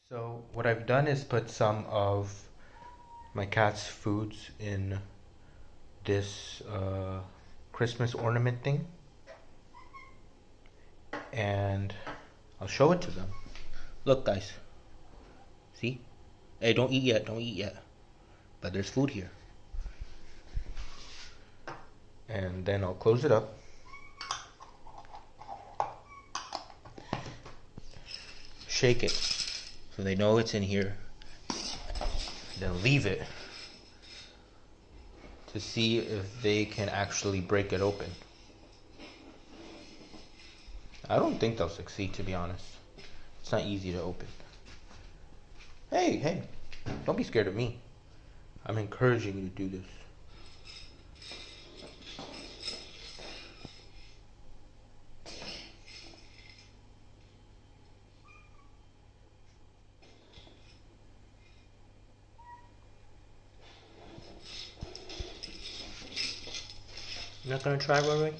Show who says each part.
Speaker 1: So what I've done is put some of my cat's foods in this Christmas ornament thing, and I'll show it to them. Look, guys. See? Hey, don't eat yet. Don't eat yet. But there's food here. And then I'll close it up. Shake it so they know it's in here. Then leave it to see if they can actually break it open. I don't think they'll succeed, to be honest. It's not easy to open. Hey, don't be scared of me. I'm encouraging you to do this. You're not gonna try, Rory?